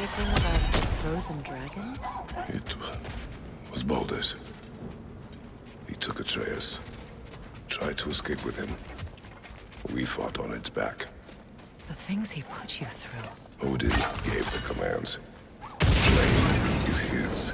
anything about the frozen dragon? It was Baldur's. He took Atreus. Tried to escape with him. We fought on its back. The things he put you through. Odin gave the commands. Blame is his.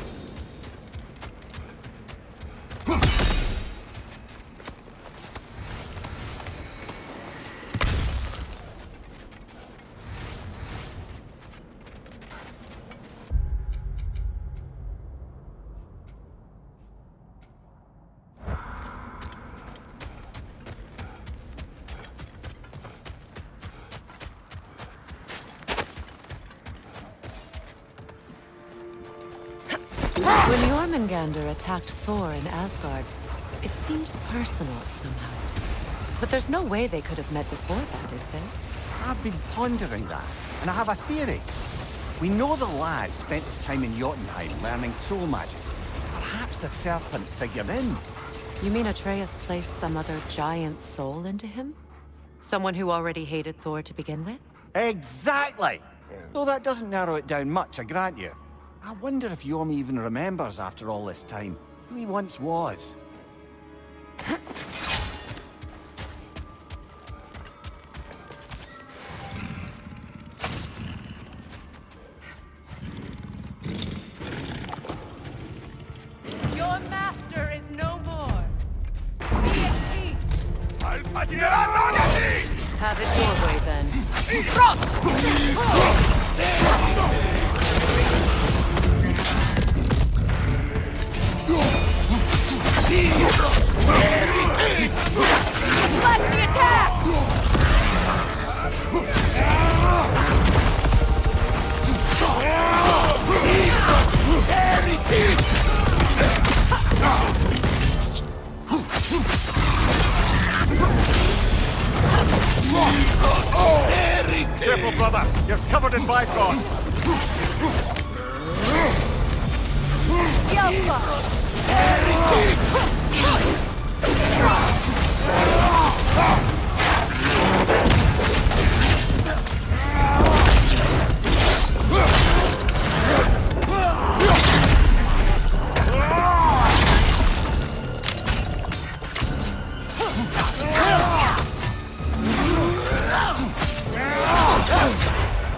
When Jormungandr attacked Thor in Asgard, it seemed personal somehow. But there's no way they could have met before that, is there? I've been pondering that, and I have a theory. We know the lad spent his time in Jotunheim learning soul magic. Perhaps the serpent figured in. You mean Atreus placed some other giant soul into him? Someone who already hated Thor to begin with? Exactly! Though that doesn't narrow it down much, I grant you. I wonder if Yom even remembers after all this time who he once was. Your master is no more. Be at peace. Have it your way then. Flash the attack! Careful, brother! You're covered in bifrost!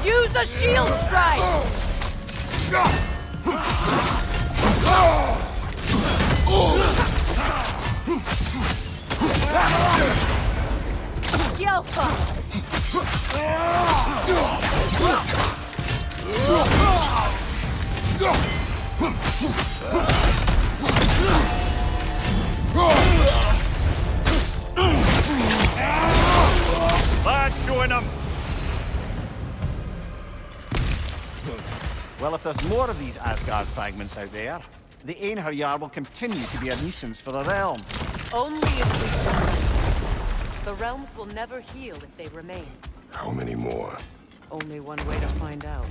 Use a shield strike! Skjelfa! Lad's showing him! Well, if there's more of these Asgard fragments out there, the Einherjar will continue to be a nuisance for the realm. Only if we die. The realms will never heal if they remain. How many more? Only one way to find out.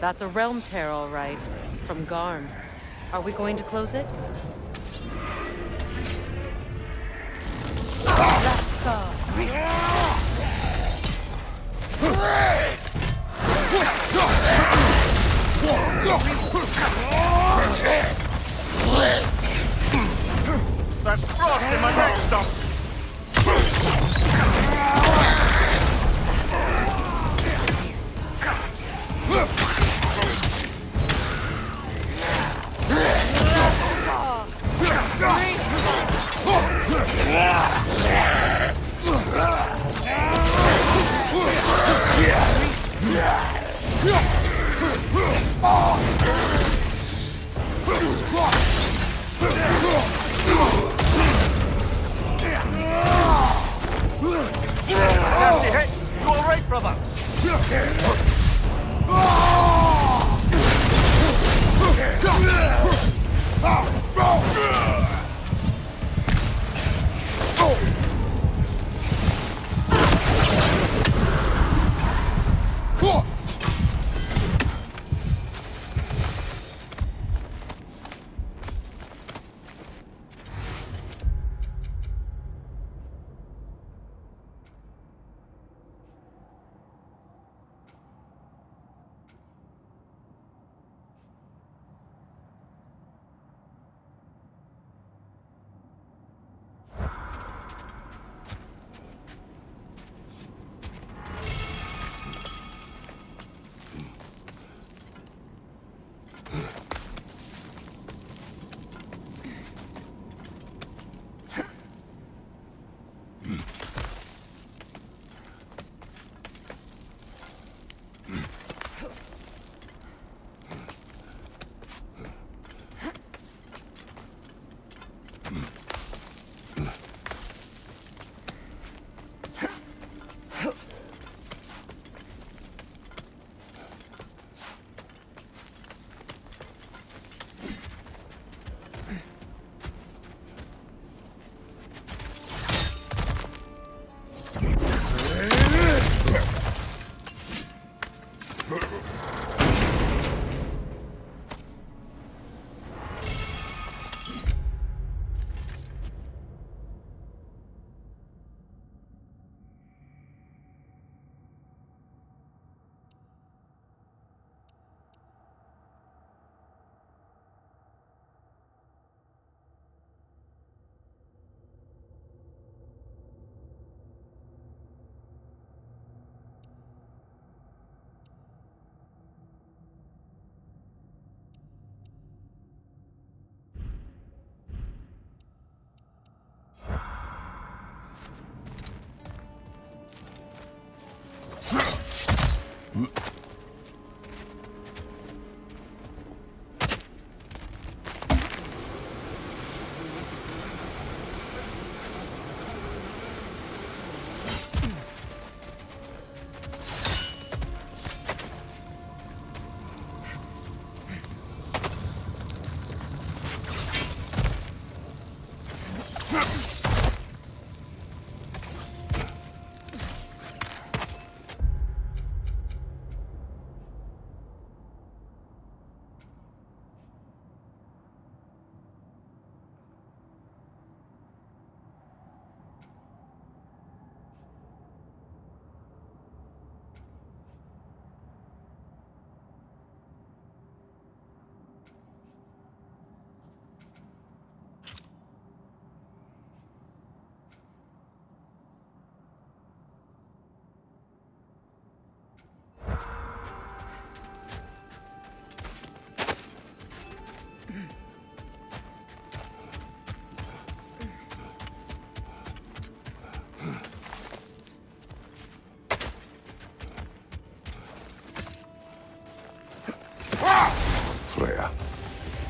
That's a realm tear, all right. From Garm. Are we going to close it? That's frost in my neck stump!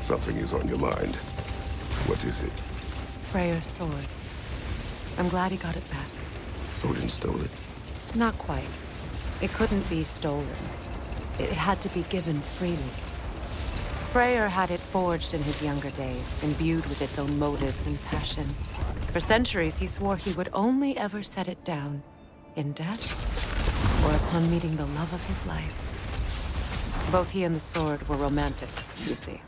Something is on your mind. What is it? Freyr's sword. I'm glad he got it back. Odin stole it? Not quite. It couldn't be stolen. It had to be given freely. Freyr had it forged in his younger days, imbued with its own motives and passion. For centuries, he swore he would only ever set it down in death or upon meeting the love of his life. Both he and the sword were romantics, you see.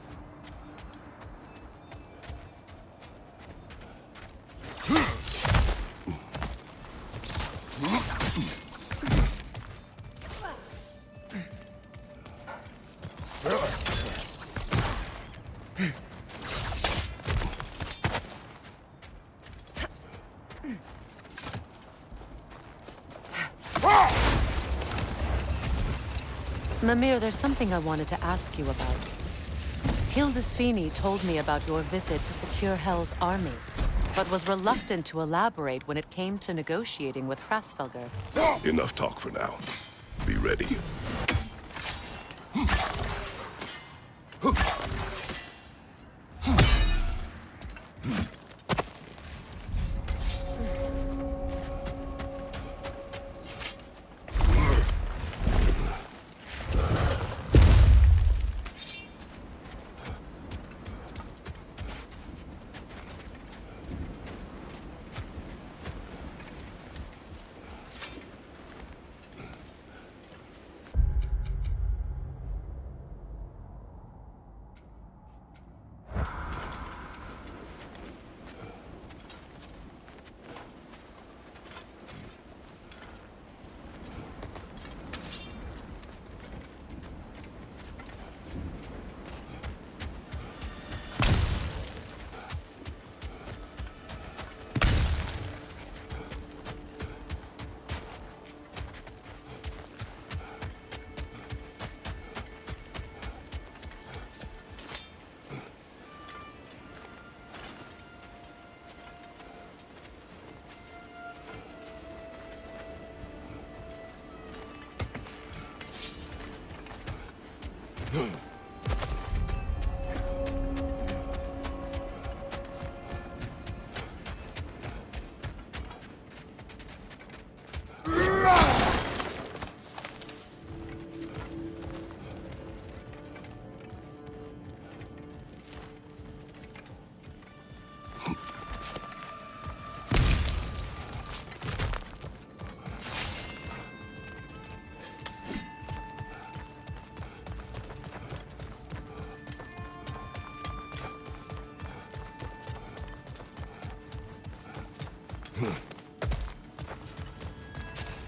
Mimir, there's something I wanted to ask you about. Hildisvini told me about your visit to secure Hel's army, but was reluctant to elaborate when it came to negotiating with Hrasfelger. Enough talk for now. Be ready.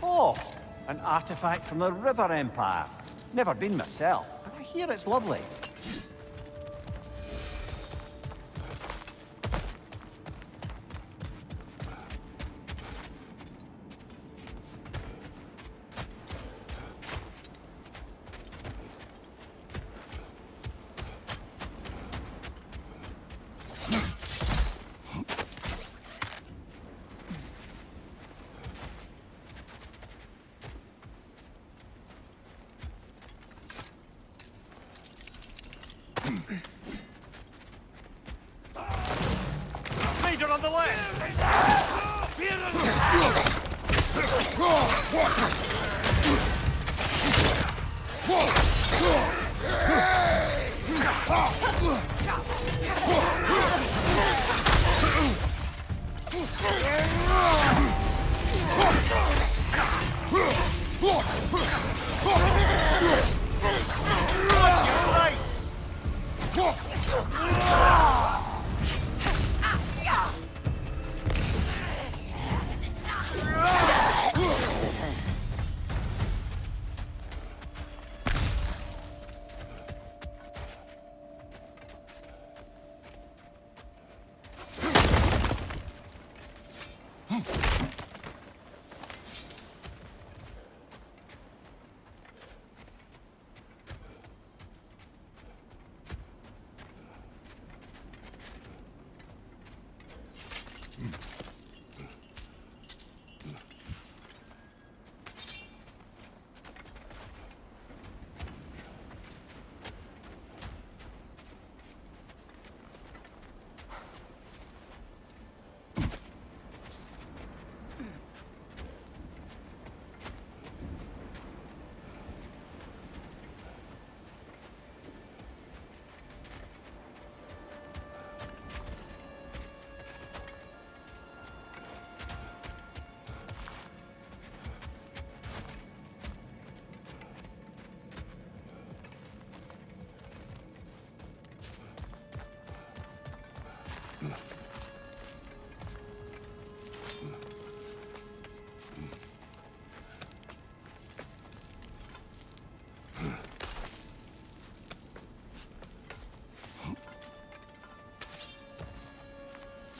Oh, an artifact from the River Empire. Never been myself, but I hear it's lovely. Leader on the left!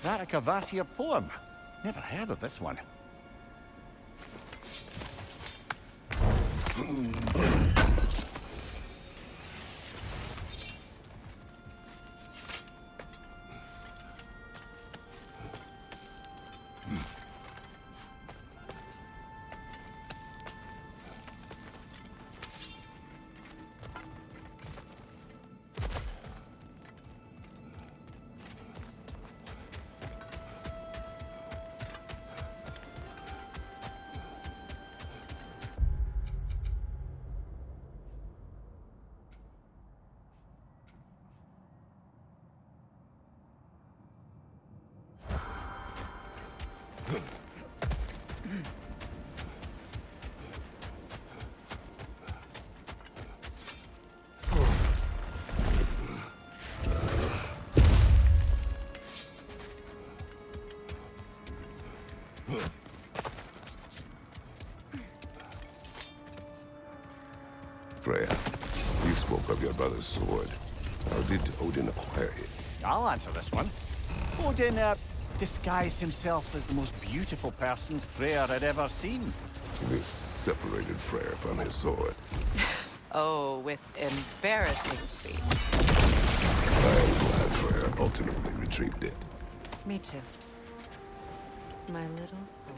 that a Cavassier poem? Never heard of this one. Freya, you spoke of your brother's sword. How did Odin acquire it? I'll answer this one. Odin, disguised himself as the most beautiful person Freyr had ever seen. This separated Freyr from his sword. Oh, with embarrassing speed. I am glad Freyr ultimately retrieved it. Me too. My little fool.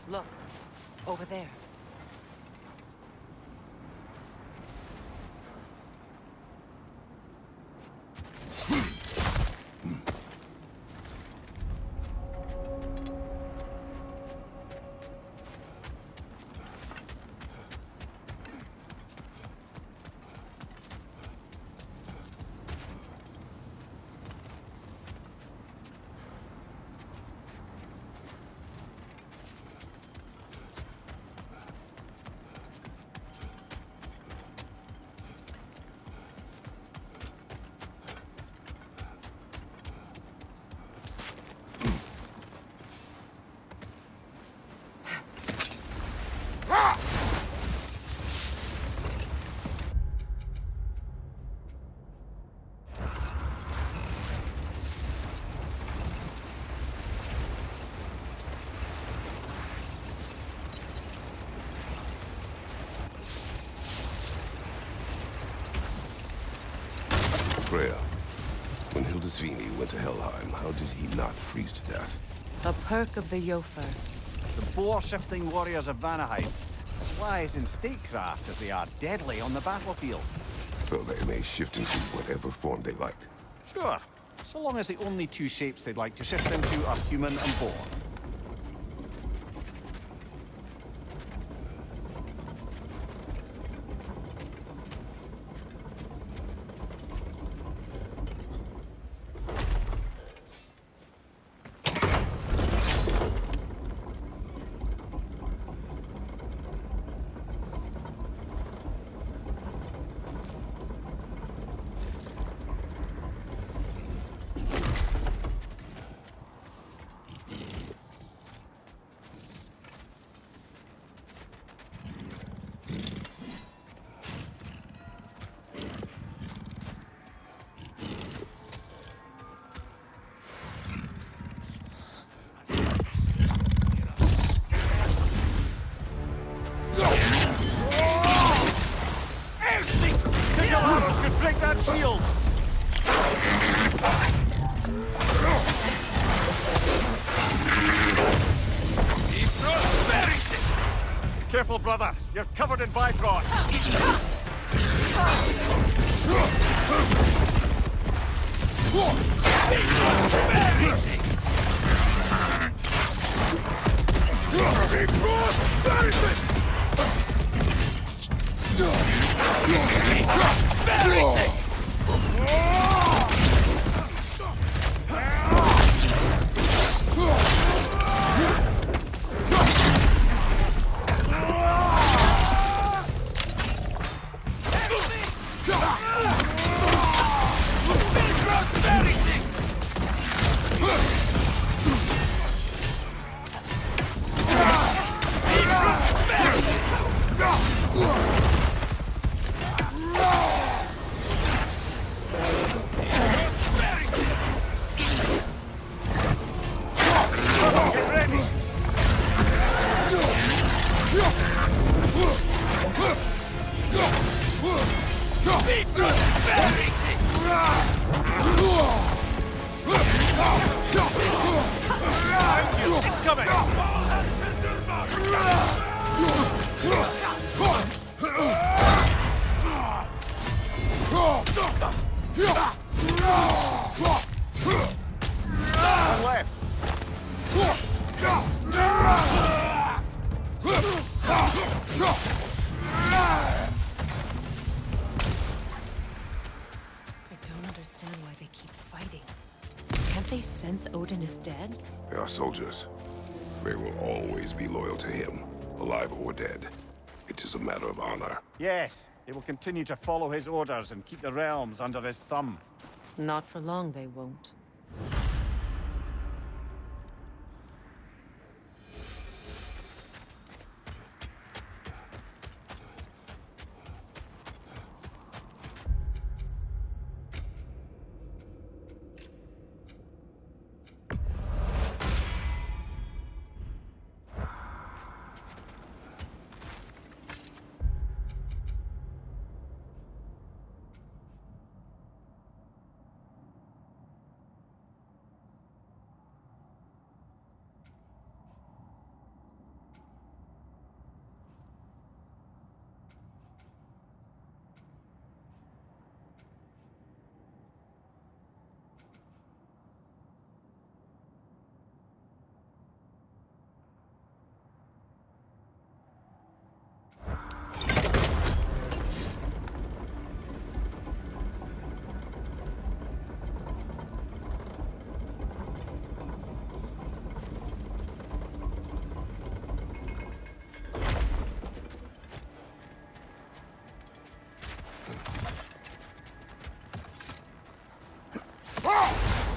Look, over there. Freya, when Hildisvini went to Helheim, how did he not freeze to death? A perk of the Jofer. The boar-shifting warriors of Vanaheim, wise in statecraft as they are deadly on the battlefield. So they may shift into whatever form they like. Sure, so long as the only two shapes they'd like to shift into are human and boar. Careful, brother. You're covered in Bifrost. They sense Odin is dead? They are soldiers. They will always be loyal to him, alive or dead. It is a matter of honor. Yes, they will continue to follow his orders and keep the realms under his thumb. Not for long, they won't.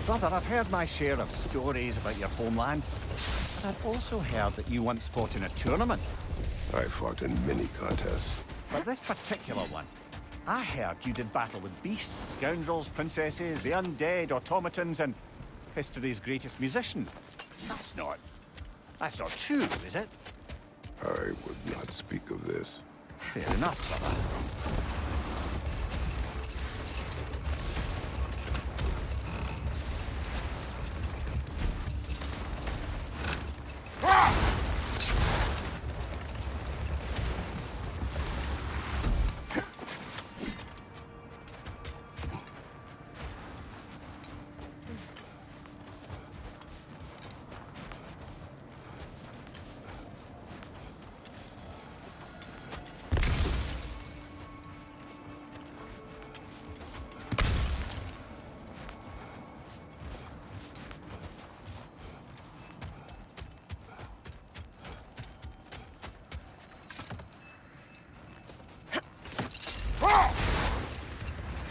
Brother, I've heard my share of stories about your homeland, but I've also heard that you once fought in a tournament. I fought in many contests. But this particular one, I heard you did battle with beasts, scoundrels, princesses, the undead, automatons, and history's greatest musician. That's not true, is it? I would not speak of this. Fair enough, brother.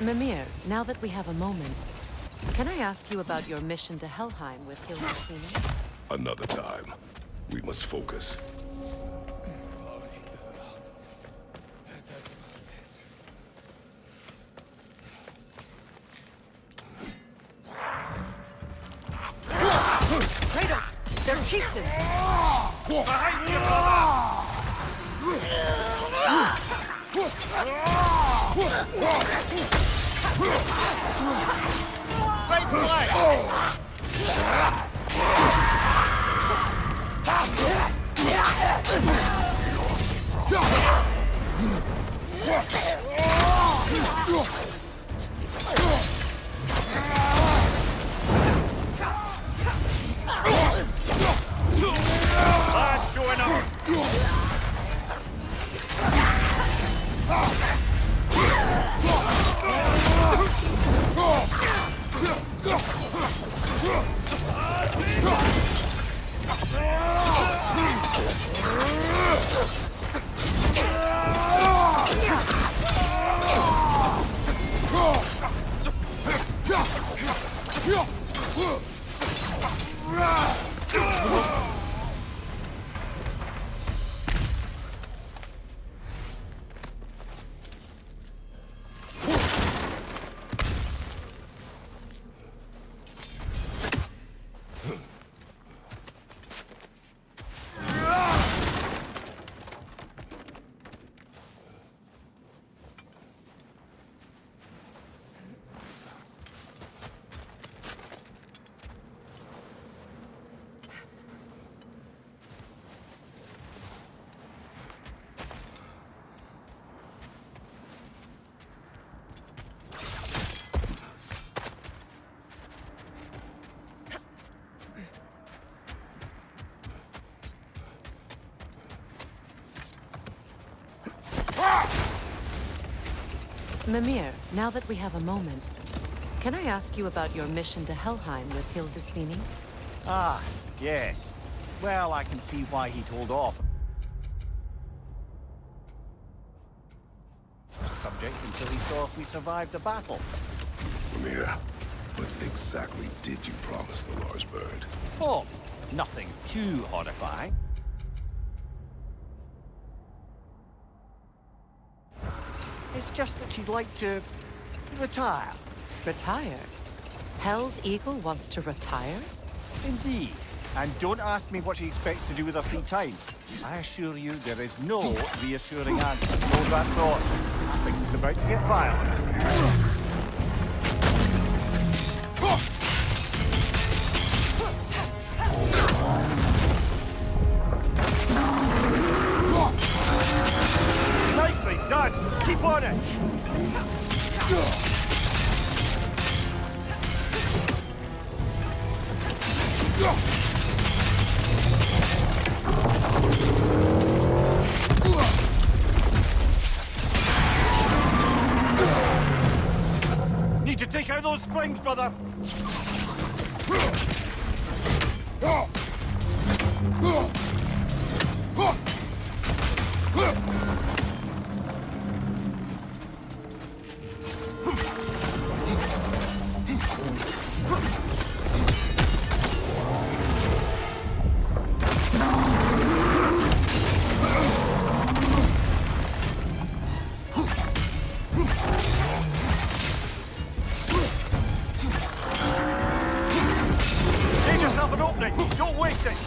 Mimir, now that we have a moment, can I ask you about your mission to Helheim with Hilda? Another time. We must focus. Kratos! They're chieftains! Behind you, brother! Right flank! That's going up. Mimir, now that we have a moment, can I ask you about your mission to Helheim with Hildisvini? Ah, yes. Well, I can see why he told off. Subject until he saw if we survived the battle. Mimir, what exactly did you promise the large bird? Oh, nothing too horrifying. It's just that she'd like to retire. Retire? Hell's Eagle wants to retire? Indeed. And don't ask me what she expects to do with her free time. I assure you there is no reassuring answer. No that thought. I think it's about to get violent. Nicely done! Keep on it! Need to take out those springs, brother! Give yourself an opening! Don't waste it!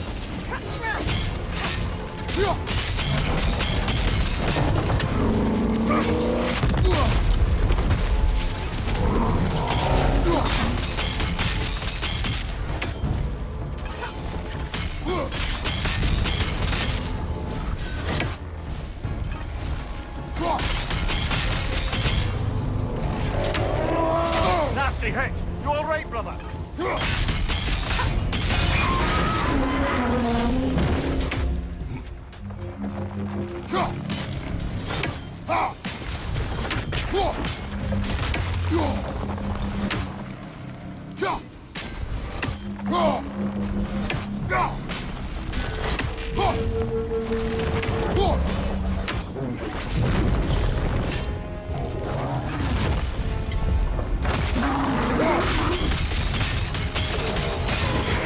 Nasty hit! You all right, brother?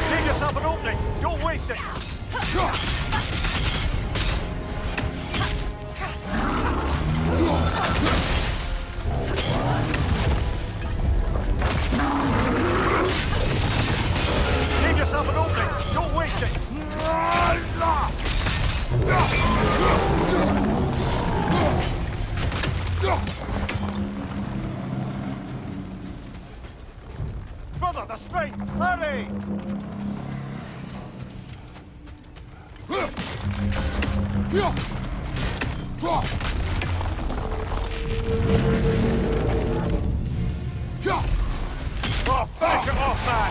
Give yourself an opening! Don't waste it! Give yourself an opening! Don't waste it! Brother, the springs! Hurry! Oh, finish it off, man!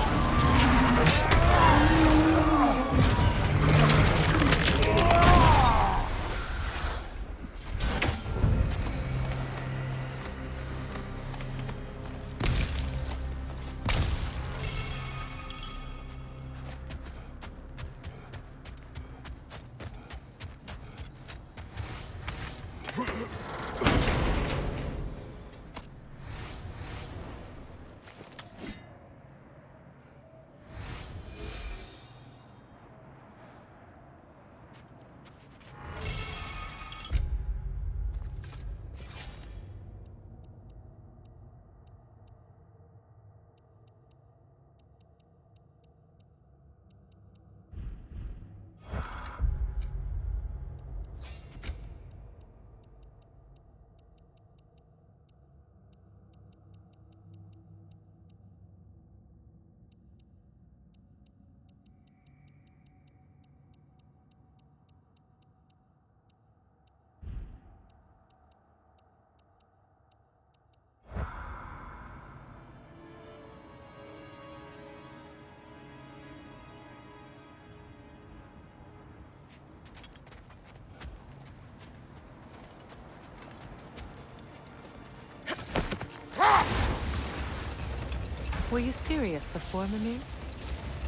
Were you serious before, Mimir?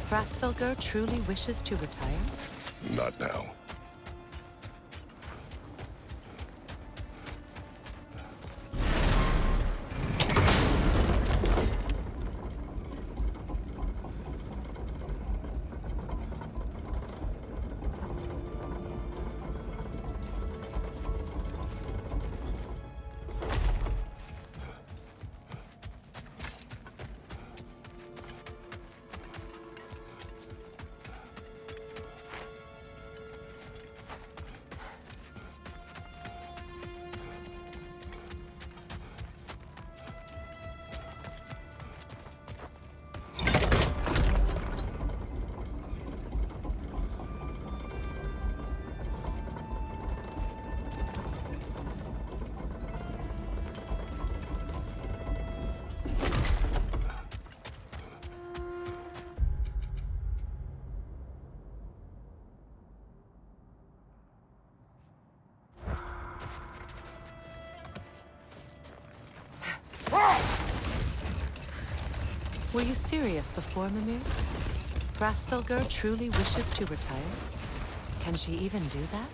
Grasfelger truly wishes to retire? Not now. Were you serious before, Mimir? Grasfelger truly wishes to retire? Can she even do that?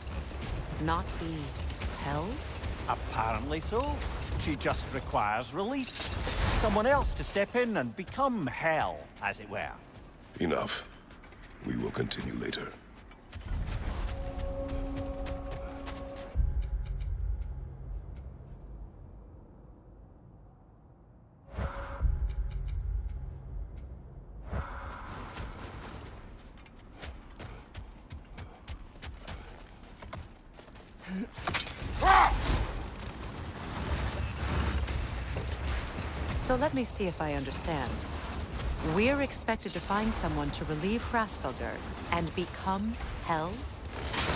Not be held? Apparently so. She just requires relief. Someone else to step in and become hell, as it were. Enough. We will continue later. So let me see if I understand. We're expected to find someone to relieve Grasfelger and become hell?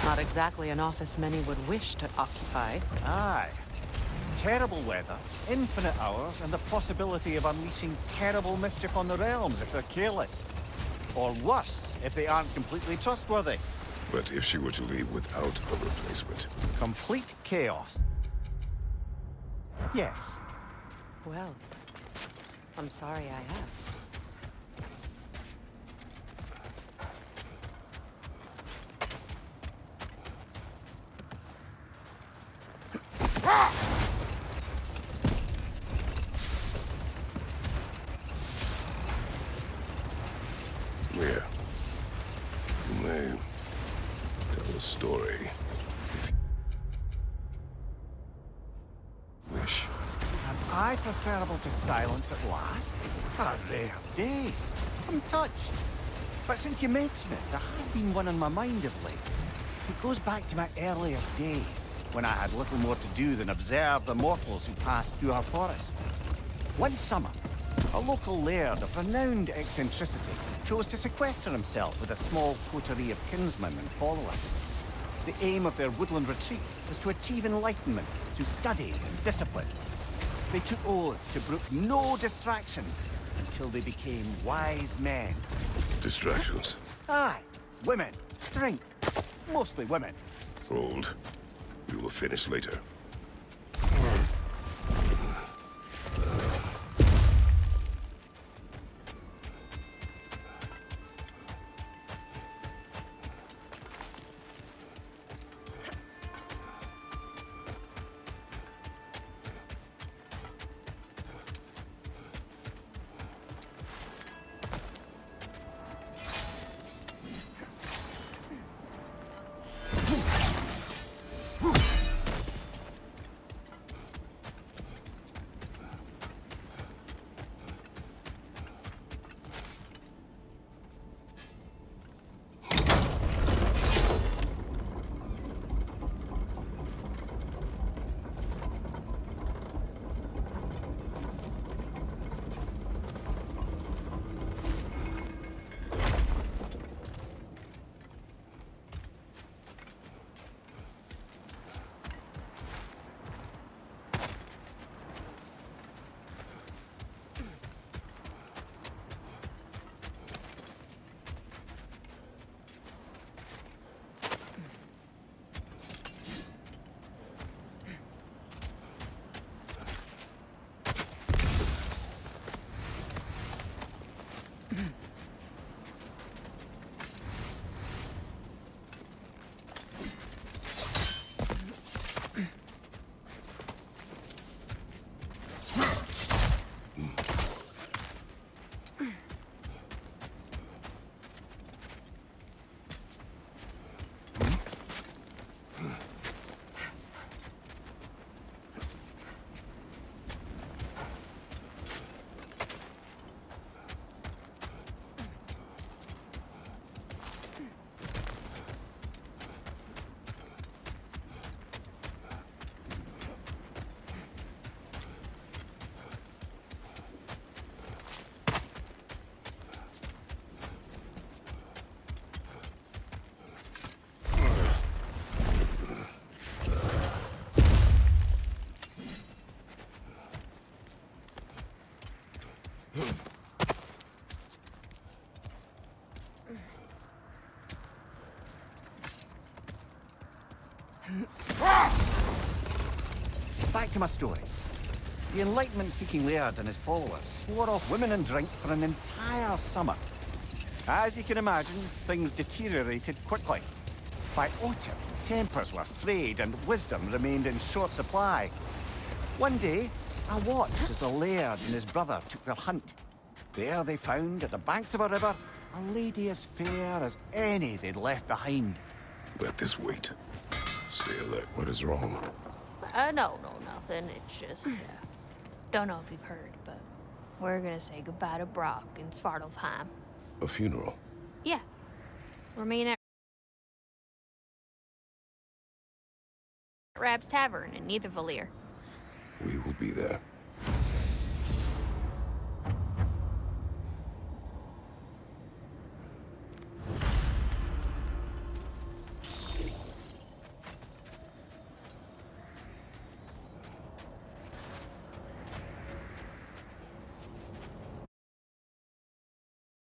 Not exactly an office many would wish to occupy. Aye. Terrible weather, infinite hours, and the possibility of unleashing terrible mischief on the realms if they're careless. Or worse, if they aren't completely trustworthy. But if she were to leave without a replacement? Complete chaos. Yes. Well, I'm sorry I asked. Where? You may tell a story. Wish. Am I preferable to silence at last? A rare day. I'm touched. But since you mention it, there has been one on my mind of late. It goes back to my earliest days, when I had little more to do than observe the mortals who passed through our forest. One summer, a local laird of renowned eccentricity chose to sequester himself with a small coterie of kinsmen and followers. The aim of their woodland retreat was to achieve enlightenment through study and discipline, They took oaths to brook no distractions until they became wise men. Distractions. Aye, women, drink, mostly women. Hold. We will finish later. Back to my story. The Enlightenment-seeking Laird and his followers swore off women and drink for an entire summer. As you can imagine, things deteriorated quickly. By autumn, tempers were frayed and wisdom remained in short supply. One day, I watched as the Laird and his brother took their hunt. There they found, at the banks of a river, a lady as fair as any they'd left behind. Let this wait. Stay alert. What is wrong? No, nothing. It's just, don't know if you've heard, but we're gonna say goodbye to Brock in Svartalfheim. A funeral? Yeah. We're meeting at Rab's Tavern in Nethervalir. We will be there.